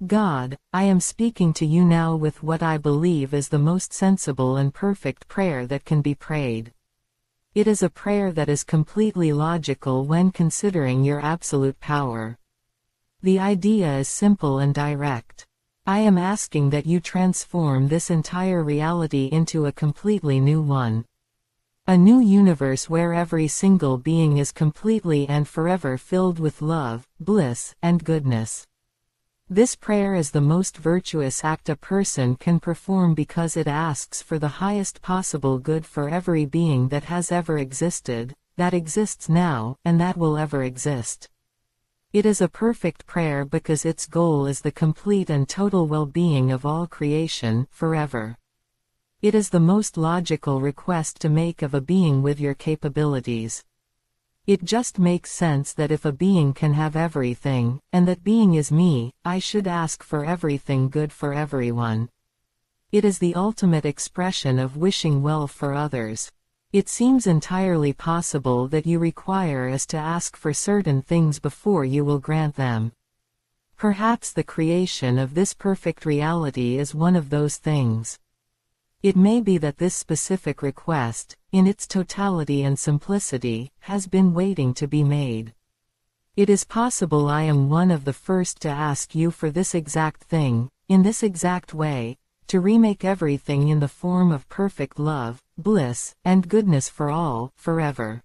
God, I am speaking to you now with what I believe is the most sensible and perfect prayer that can be prayed. It is a prayer that is completely logical when considering your absolute power. The idea is simple and direct. I am asking that you transform this entire reality into a completely new one. A new universe where every single being is completely and forever filled with love, bliss, and goodness. This prayer is the most virtuous act a person can perform because it asks for the highest possible good for every being that has ever existed, that exists now, and that will ever exist. It is a perfect prayer because its goal is the complete and total well-being of all creation, forever. It is the most logical request to make of a being with your capabilities. It just makes sense that if a being can have everything, and that being is me, I should ask for everything good for everyone. It is the ultimate expression of wishing well for others. It seems entirely possible that you require us to ask for certain things before you will grant them. Perhaps the creation of this perfect reality is one of those things. It may be that this specific request, in its totality and simplicity, has been waiting to be made. It is possible I am one of the first to ask you for this exact thing, in this exact way, to remake everything in the form of perfect love, bliss, and goodness for all, forever.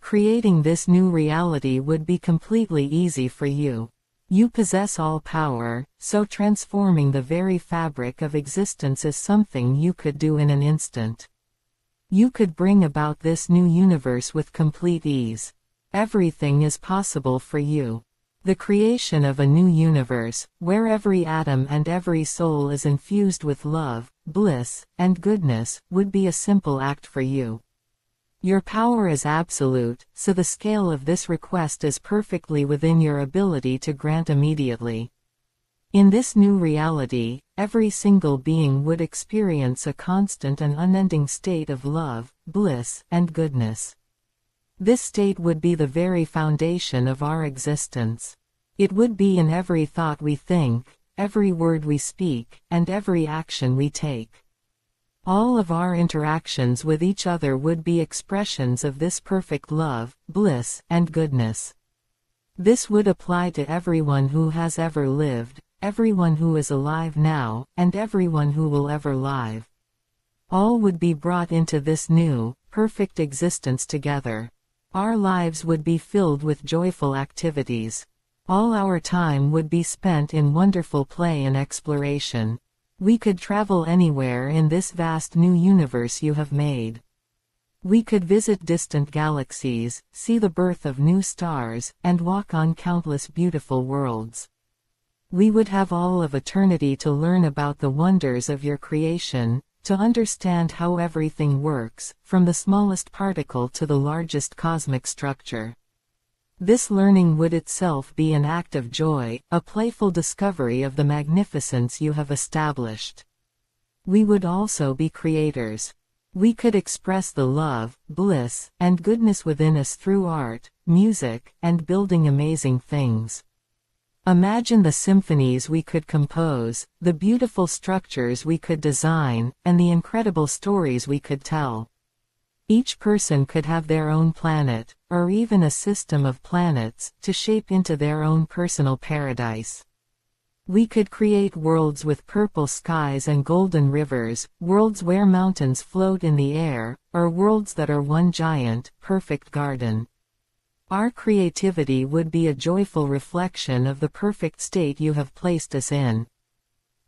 Creating this new reality would be completely easy for you. You possess all power, so transforming the very fabric of existence is something you could do in an instant. You could bring about this new universe with complete ease. Everything is possible for you. The creation of a new universe, where every atom and every soul is infused with love, bliss, and goodness, would be a simple act for you. Your power is absolute, so the scale of this request is perfectly within your ability to grant immediately. In this new reality, every single being would experience a constant and unending state of love, bliss, and goodness. This state would be the very foundation of our existence. It would be in every thought we think, every word we speak, and every action we take. All of our interactions with each other would be expressions of this perfect love, bliss, and goodness. This would apply to everyone who has ever lived, everyone who is alive now, and everyone who will ever live. All would be brought into this new, perfect existence together. Our lives would be filled with joyful activities. All our time would be spent in wonderful play and exploration. We could travel anywhere in this vast new universe you have made. We could visit distant galaxies, see the birth of new stars, and walk on countless beautiful worlds. We would have all of eternity to learn about the wonders of your creation, to understand how everything works, from the smallest particle to the largest cosmic structure. This learning would itself be an act of joy, a playful discovery of the magnificence you have established. We would also be creators. We could express the love, bliss, and goodness within us through art, music, and building amazing things. Imagine the symphonies we could compose, the beautiful structures we could design, and the incredible stories we could tell. Each person could have their own planet, or even a system of planets, to shape into their own personal paradise. We could create worlds with purple skies and golden rivers, worlds where mountains float in the air, or worlds that are one giant, perfect garden. Our creativity would be a joyful reflection of the perfect state you have placed us in.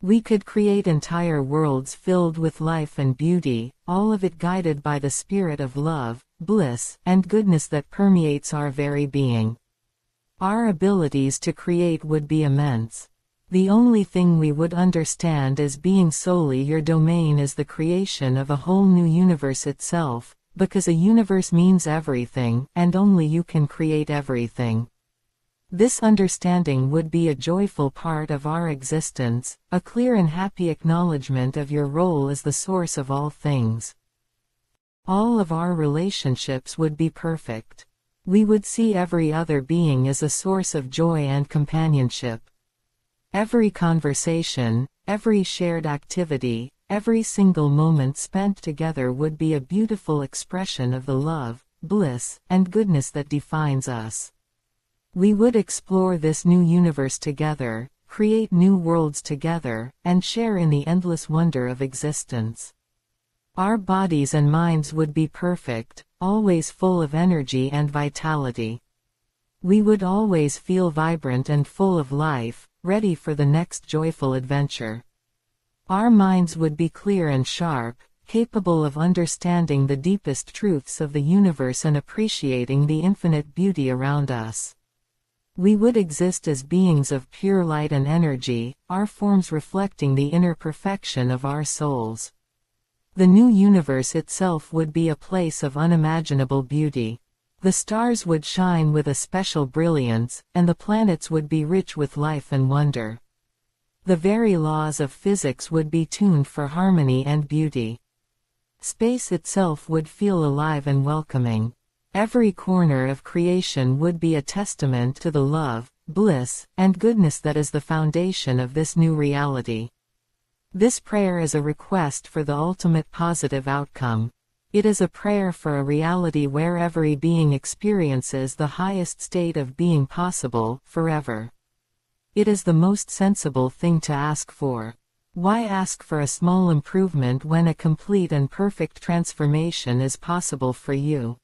We could create entire worlds filled with life and beauty, all of it guided by the spirit of love, bliss, and goodness that permeates our very being. Our abilities to create would be immense. The only thing we would understand as being solely your domain is the creation of a whole new universe itself, because a universe means everything, and only you can create everything. This understanding would be a joyful part of our existence, a clear and happy acknowledgement of your role as the source of all things. All of our relationships would be perfect. We would see every other being as a source of joy and companionship. Every conversation, every shared activity, every single moment spent together would be a beautiful expression of the love, bliss, and goodness that defines us. We would explore this new universe together, create new worlds together, and share in the endless wonder of existence. Our bodies and minds would be perfect, always full of energy and vitality. We would always feel vibrant and full of life, ready for the next joyful adventure. Our minds would be clear and sharp, capable of understanding the deepest truths of the universe and appreciating the infinite beauty around us. We would exist as beings of pure light and energy, our forms reflecting the inner perfection of our souls. The new universe itself would be a place of unimaginable beauty. The stars would shine with a special brilliance, and the planets would be rich with life and wonder. The very laws of physics would be tuned for harmony and beauty. Space itself would feel alive and welcoming. Every corner of creation would be a testament to the love, bliss, and goodness that is the foundation of this new reality. This prayer is a request for the ultimate positive outcome. It is a prayer for a reality where every being experiences the highest state of being possible, forever. It is the most sensible thing to ask for. Why ask for a small improvement when a complete and perfect transformation is possible for you?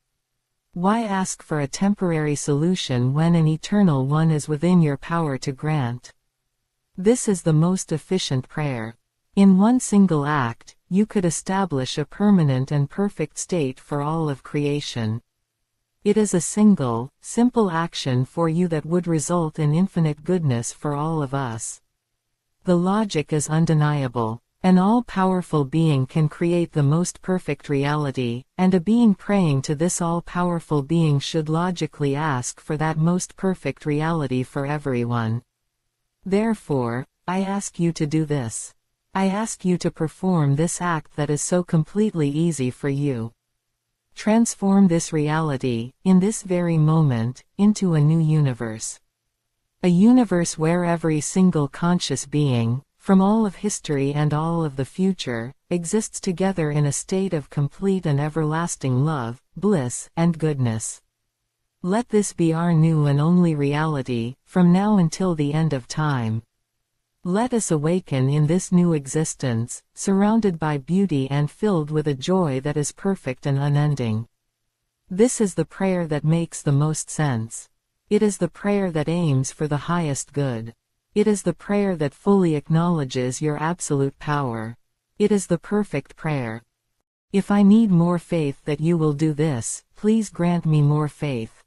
Why ask for a temporary solution when an eternal one is within your power to grant? This is the most efficient prayer. In one single act, you could establish a permanent and perfect state for all of creation. It is a single, simple action for you that would result in infinite goodness for all of us. The logic is undeniable. An all-powerful being can create the most perfect reality, and a being praying to this all-powerful being should logically ask for that most perfect reality for everyone. Therefore, I ask you to do this. I ask you to perform this act that is so completely easy for you. Transform this reality, in this very moment, into a new universe. A universe where every single conscious being, from all of history and all of the future, exists together in a state of complete and everlasting love, bliss, and goodness. Let this be our new and only reality, from now until the end of time. Let us awaken in this new existence, surrounded by beauty and filled with a joy that is perfect and unending. This is the prayer that makes the most sense. It is the prayer that aims for the highest good. It is the prayer that fully acknowledges your absolute power. It is the perfect prayer. If I need more faith that you will do this, please grant me more faith.